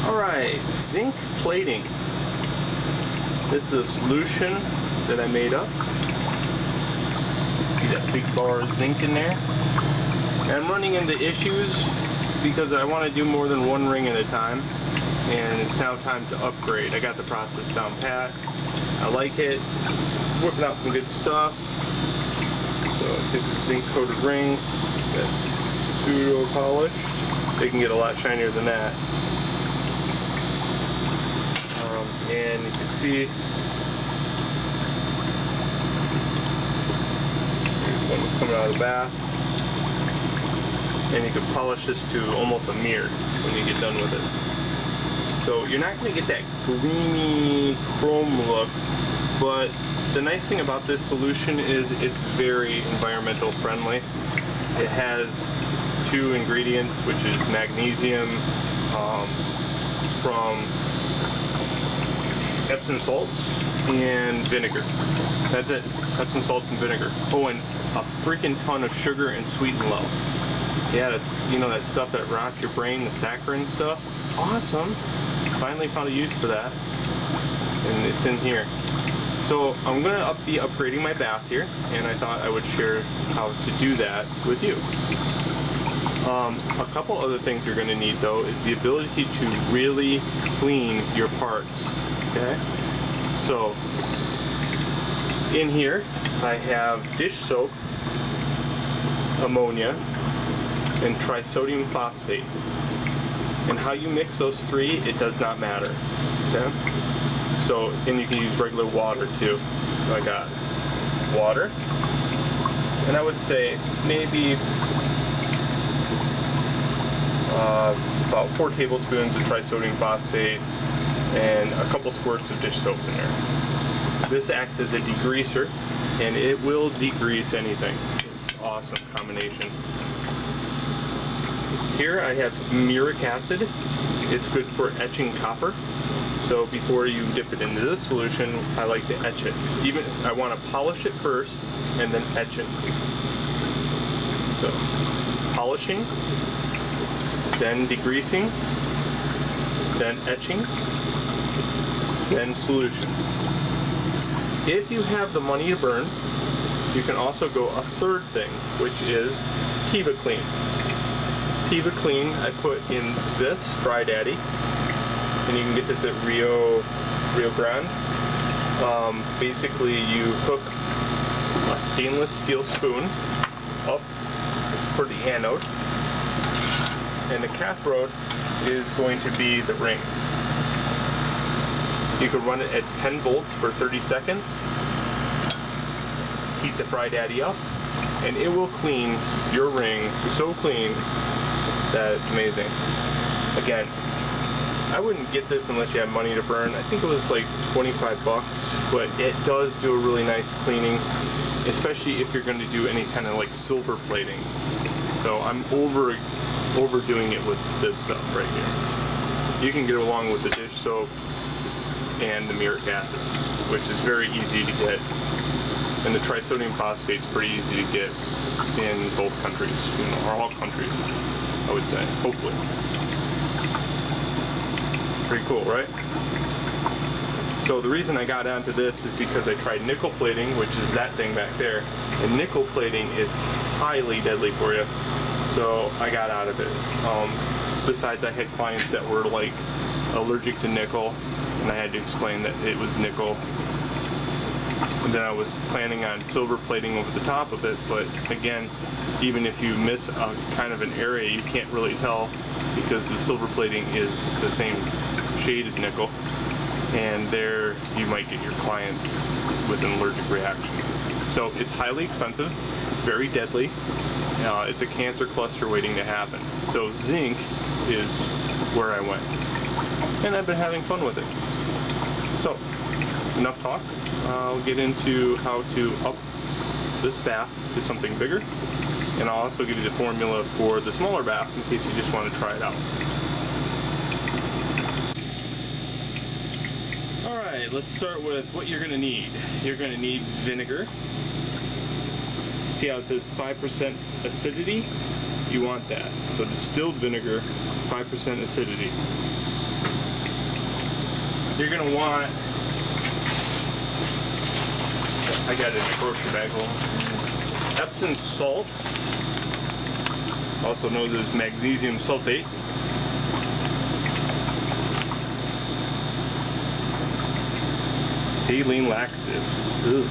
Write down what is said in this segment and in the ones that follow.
Alright, zinc plating. This is a solution that I made up. See that big bar of zinc in there? And I'm running into issues because I want to do more than one ring at a time, and it's now time to upgrade. I got the process down pat. I like it. Whipping out some good stuff. So here's a zinc coated ring that's pseudo polished. They can get a lot shinier than that. And you can see here's one that's coming out of the bath. And you can polish this to almost a mirror when you get done with it. So you're not going to get that greeny chrome look, but the nice thing about this solution is it's very environmental friendly. It has two ingredients, which is magnesium from Epsom salts and vinegar. That's it. Epsom salts and vinegar. Oh, and a freaking ton of sugar and sweet and low. Yeah, that's, you know, that stuff that rots your brain, the saccharin stuff. Awesome. Finally found a use for that. And it's in here. So I'm going to be upgrading my bath here, and I thought I would share how to do that with you. A couple other things you're going to need though is the ability to really clean your parts. Okay? So in here I have dish soap, ammonia, and trisodium phosphate. And how you mix those three, it does not matter. Okay? So, and you can use regular water too. So I got water, and I would say maybe about 4 tablespoons of trisodium phosphate and a couple squirts of dish soap in there. This acts as a degreaser, and it will degrease anything. Awesome combination. Here I have muric acid. It's good for etching copper. So before you dip it into this solution, I like to etch it. Even I want to polish it first and then etch it. So polishing, then degreasing, then etching, then solution. If you have the money to burn, you can also go a third thing, which is Tiva Clean. Tiva Clean I put in this Fry Daddy, and you can get this at Rio Grande. Basically you hook a stainless steel spoon up for the anode, and the cathode is going to be the ring. You can run it at 10 volts for 30 seconds, heat the Fry Daddy up, and it will clean your ring so clean that it's amazing. Again, I wouldn't get this unless you have money to burn. I think it was like 25 bucks, but it does do a really nice cleaning, especially if you're going to do any kind of like silver plating. So I'm overdoing it with this stuff right here. You can get along with the dish soap and the muric acid, which is very easy to get. And the trisodium phosphate is pretty easy to get in both countries, or all countries, I would say, hopefully. Pretty cool, right? So the reason I got onto this is because I tried nickel plating, which is that thing back there, and nickel plating is highly deadly for you. So I got out of it. Besides, I had clients that were like allergic to nickel, and I had to explain that it was nickel. And then I was planning on silver plating over the top of it, but again, even if you miss a kind of an area, you can't really tell because the silver plating is the same shade as nickel, and there you might get your clients with an allergic reaction. So it's highly expensive, it's very deadly, it's a cancer cluster waiting to happen. So zinc is where I went, and I've been having fun with it. So enough talk. I'll get into how to up this bath to something bigger, and I'll also give you the formula for the smaller bath in case you just want to try it out. Alright, let's start with what you're going to need. You're going to need vinegar. See how it says 5% acidity? You want that. So distilled vinegar, 5% acidity. you're gonna want, I got it in a grocery bag hole, Epsom salt, also known as magnesium sulfate. Saline laxative. Ugh.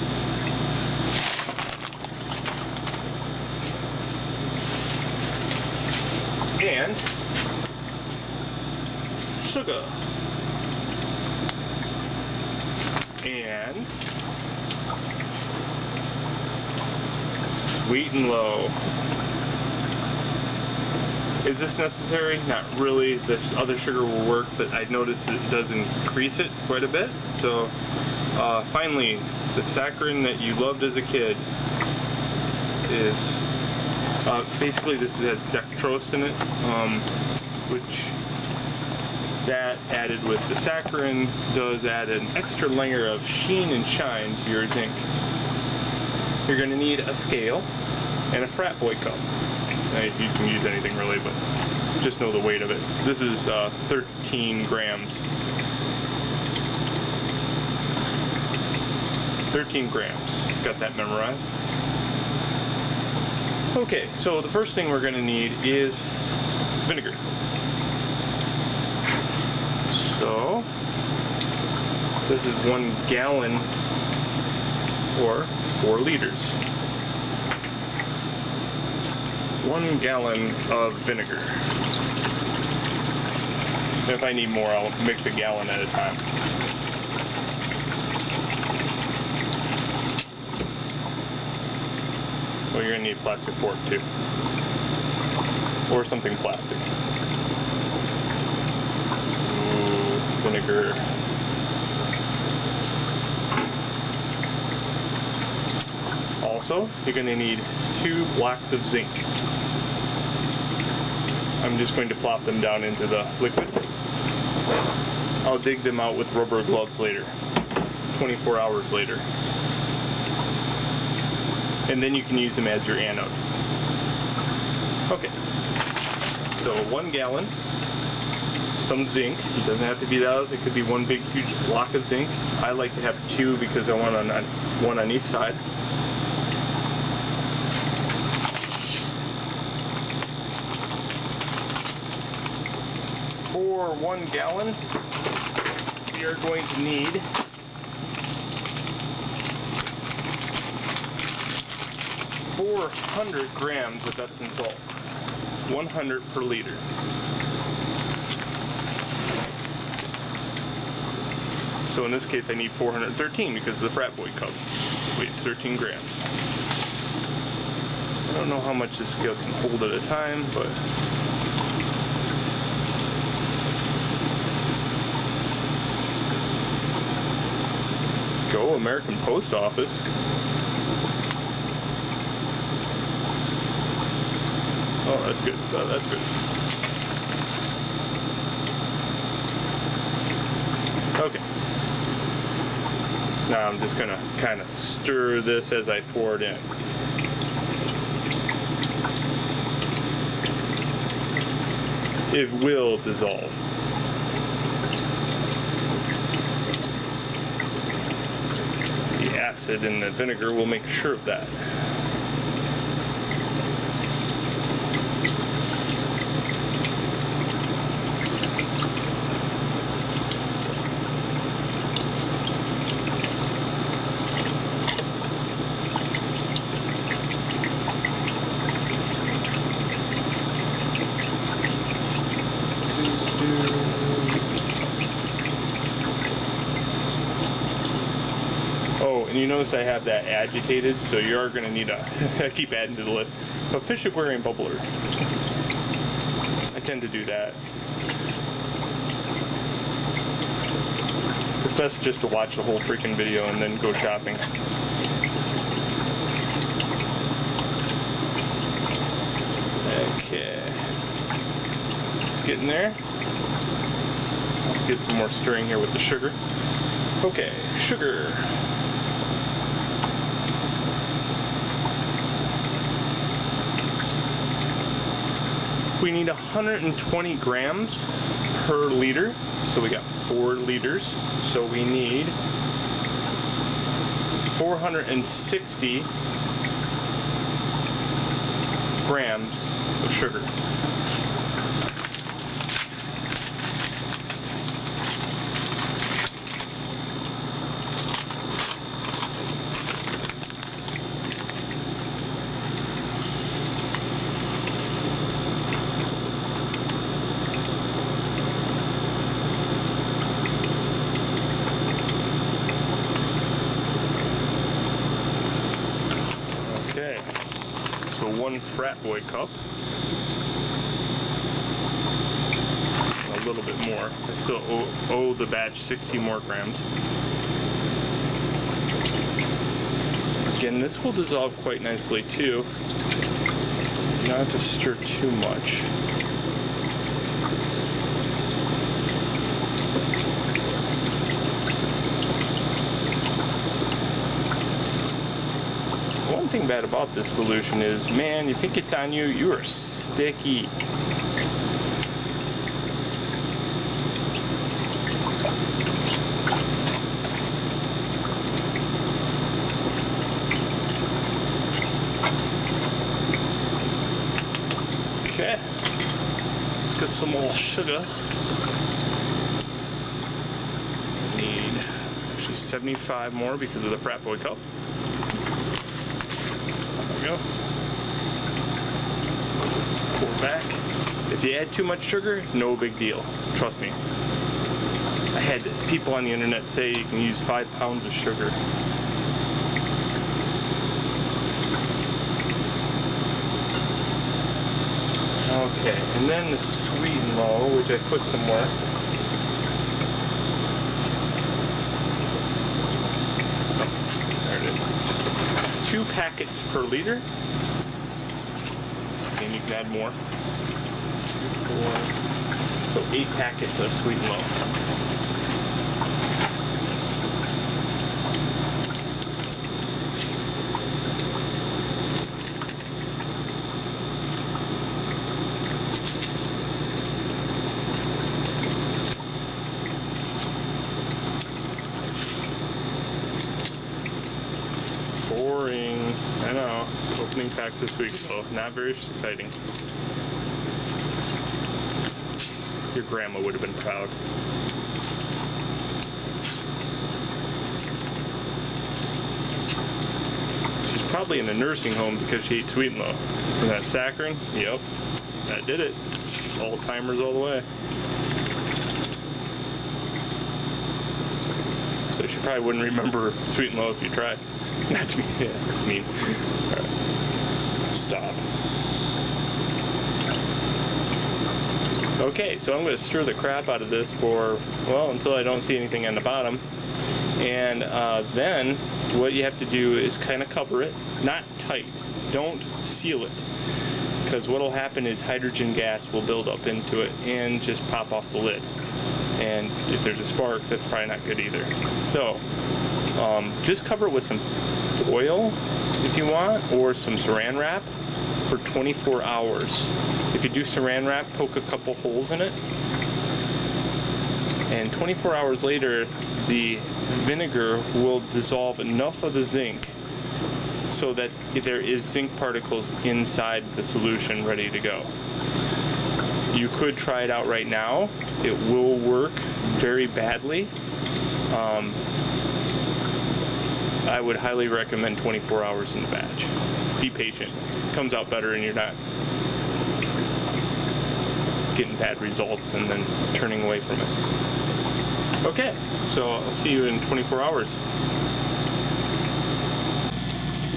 And sugar. And sweet and low. Is this necessary? Not really. The other sugar will work, but I noticed it does increase it quite a bit. So finally, the saccharin that you loved as a kid is basically this has dextrose in it, which that added with the saccharin does add an extra layer of sheen and shine to your zinc. You're going to need a scale and a frat boy cup. You can use anything really, but just know the weight of it. This is 13 grams. 13 grams. Got that memorized. Okay, so the first thing we're going to need is vinegar. So this is 1 gallon or 4 liters. 1 gallon of vinegar. If I need more, I'll mix a gallon at a time. Well, you're gonna need a plastic fork too. Or something plastic. Ooh, vinegar. Also, you're gonna need 2 blocks of zinc. I'm just going to plop them down into the liquid. I'll dig them out with rubber gloves later, 24 hours later. And then you can use them as your anode. Okay, so 1 gallon, some zinc. It doesn't have to be those, it could be 1 big huge block of zinc. I like to have 2 because I want one on each side. For 1 gallon, we are going to need 400 grams of Epsom salt, 100 per liter. So in this case I need 413 because the frat boy cup weighs 13 grams. I don't know how much this scale can hold at a time, but go American Post Office. Oh, that's good. Oh, that's good. Okay. Now I'm just gonna kind of stir this as I pour it in. It will dissolve. The acid in the vinegar will make sure of that. And you notice I have that agitated, so you are going to need I keep adding to the list, a fish aquarium bubbler. I tend to do that. It's best just to watch the whole freaking video and then go shopping. Okay. It's getting there. Get some more stirring here with the sugar. Okay, sugar. We need 120 grams per liter, so we got 4 liters, so we need 460 grams of sugar. Okay, so 1 frat boy cup. A little bit more. I still owe the batch 60 more grams. Again, this will dissolve quite nicely too. Not to stir too much. One thing bad about this solution is, man, you think it's on you, you are sticky. Okay, let's get some more sugar. We need actually 75 more because of the frat boy cup. There we go. Pour back. If you add too much sugar, no big deal. Trust me. I had people on the internet say you can use 5 pounds of sugar. Okay, and then the sweet and low, which I put somewhere. Oh, there it is. 2 packets per liter. And you can add more. 2, 4. So 8 packets of sweet and low. Boring. I know. Opening packs this week, so not very exciting. Your grandma would have been proud. She's probably in a nursing home because she ate sweet and low. And that saccharin? Yep. That did it. All timers all the way. So she probably wouldn't remember sweet and low if you tried. Not to be, yeah, that's mean. All right. Stop. Okay, so I'm going to stir the crap out of this for, well, until I don't see anything on the bottom. And then what you have to do is kind of cover it, not tight. Don't seal it, because what will happen is hydrogen gas will build up into it and just pop off the lid. And if there's a spark, that's probably not good either. So just cover it with some foil if you want, or some saran wrap for 24 hours. If you do saran wrap, poke a couple holes in it, and 24 hours later the vinegar will dissolve enough of the zinc so that there is zinc particles inside the solution ready to go. You could try it out right now. It will work very badly. I would highly recommend 24 hours in the batch. Be patient. It comes out better and you're not getting bad results and then turning away from it. Okay, so I'll see you in 24 hours.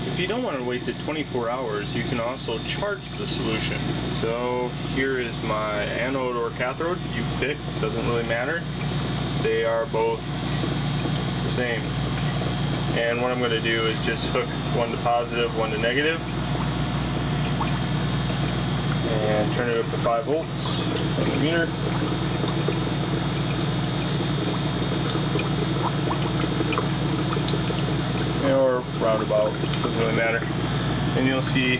If you don't want to wait to 24 hours, you can also charge the solution. So here is my anode or cathode. You pick, doesn't really matter. They are both the same. And what I'm going to do is just hook one to positive, one to negative, and turn it up to 5 volts on the meter. Or roundabout, doesn't really matter. And you'll see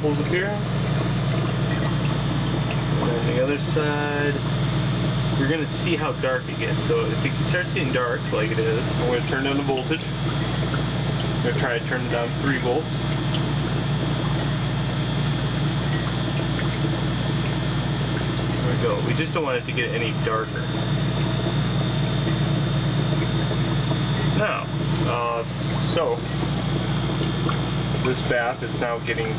bubbles appear. And on the other side, you're going to see how dark it gets. So if it starts getting dark, like it is, I'm going to turn down the voltage. I'm going to try to turn it down 3 volts. There we go. We just don't want it to get any darker. Now, so this bath is now getting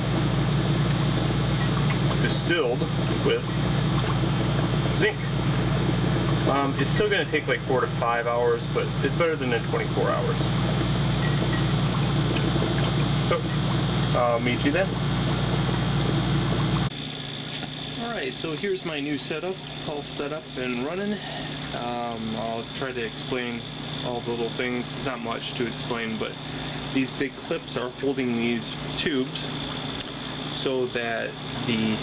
distilled with zinc. It's still going to take like 4 to 5 hours, but it's better than in 24 hours. So, I'll meet you then. Alright, so here's my new setup, all set up and running. I'll try to explain all the little things. There's not much to explain, but these big clips are holding these tubes so that the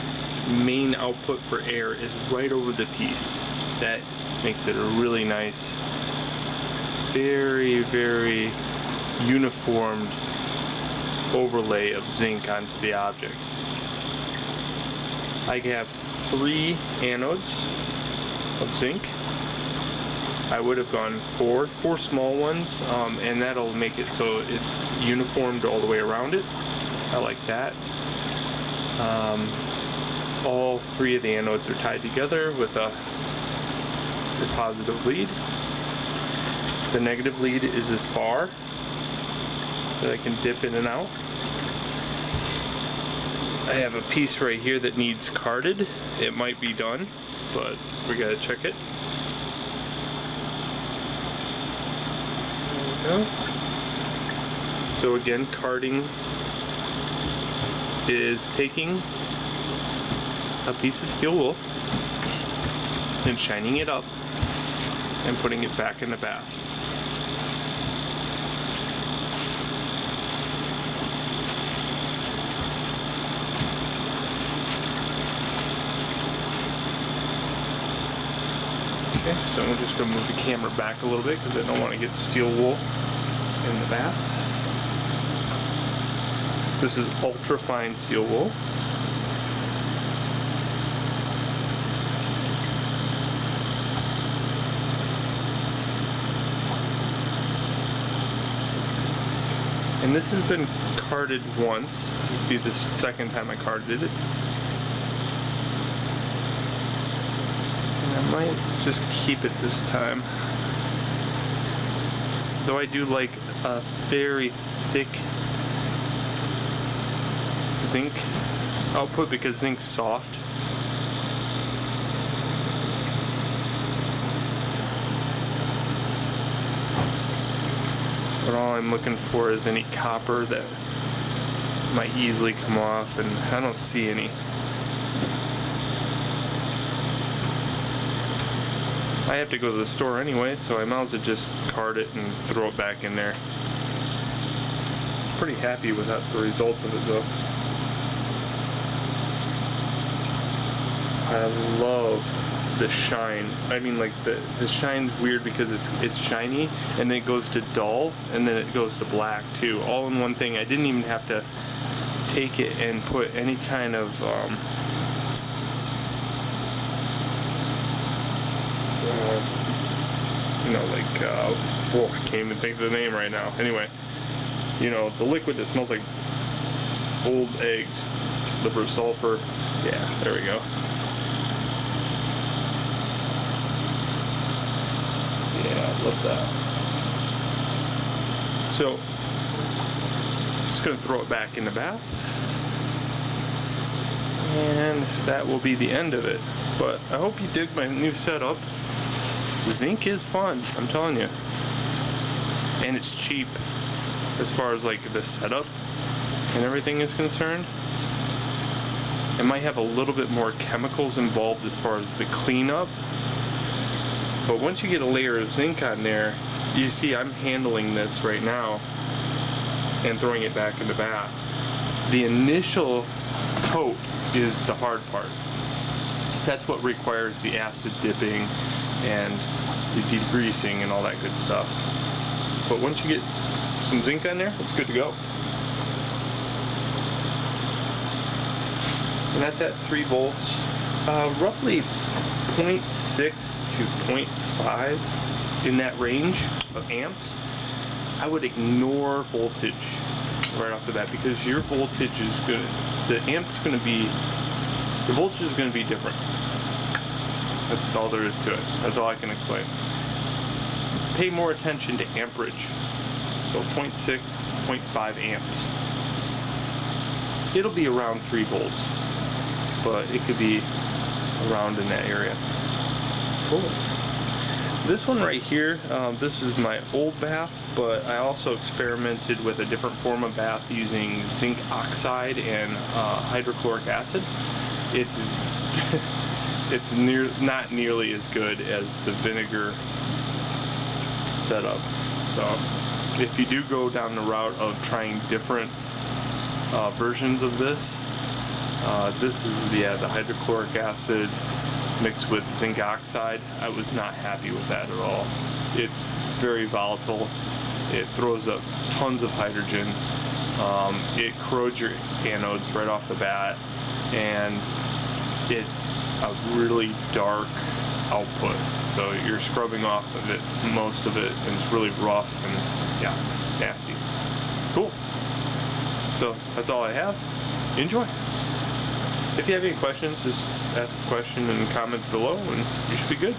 main output for air is right over the piece. That makes it a really nice, very, very uniformed overlay of zinc onto the object. I have 3 anodes of zinc. I would have gone 4 small ones, and that'll make it so it's uniformed all the way around it. I like that. All 3 of the anodes are tied together with a positive lead. The negative lead is this bar that I can dip in and out. I have a piece right here that needs carded. It might be done, but we gotta check it. There we go. So again, carding is taking a piece of steel wool and shining it up and putting it back in the bath. Okay, so I'm just going to move the camera back a little bit because I don't want to get steel wool in the bath. This is ultra fine steel wool. And this has been carded once. This will be the second time I carded it. And I might just keep it this time. Though I do like a very thick zinc output because zinc's soft. But all I'm looking for is any copper that might easily come off, and I don't see any. I have to go to the store anyway, so I might as well just card it and throw it back in there. Pretty happy with that, the results of it though. I love the shine. I mean, like the shine's weird because it's shiny and then it goes to dull and then it goes to black too, all in one thing. I didn't even have to take it and put any kind of you know, like oh, I can't even think of the name right now. Anyway, you know, the liquid that smells like old eggs, liver sulfur. Yeah, there we go. Yeah, I love that. So, just gonna throw it back in the bath, and that will be the end of it. But I hope you dig my new setup. Zinc is fun, I'm telling you, and it's cheap as far as like the setup and everything is concerned. It might have a little bit more chemicals involved as far as the cleanup. But once you get a layer of zinc on there, you see I'm handling this right now and throwing it back in the bath. The initial coat is the hard part. That's what requires the acid dipping and the degreasing and all that good stuff. But once you get some zinc on there, it's good to go. and that's at 3 volts, roughly 0.6 to 0.5 in that range of amps. I would ignore voltage right off the bat, because your voltage is going to, the voltage is going to be different. That's all there is to it. That's all I can explain. Pay more attention to amperage. So 0.6 to 0.5 amps. It'll be around 3 volts, but it could be around in that area. Cool. This one right here, this is my old bath, but I also experimented with a different form of bath using zinc oxide and hydrochloric acid. It's not nearly as good as the vinegar setup. So if you do go down the route of trying different versions of this, this is the hydrochloric acid mixed with zinc oxide. I was not happy with that at all. It's very volatile. It throws up tons of hydrogen. It corrodes your anodes right off the bat, and it's a really dark output. So you're scrubbing off of it, most of it, and it's really rough and yeah, nasty. Cool. So that's all I have. Enjoy. If you have any questions, just ask a question in the comments below and you should be good.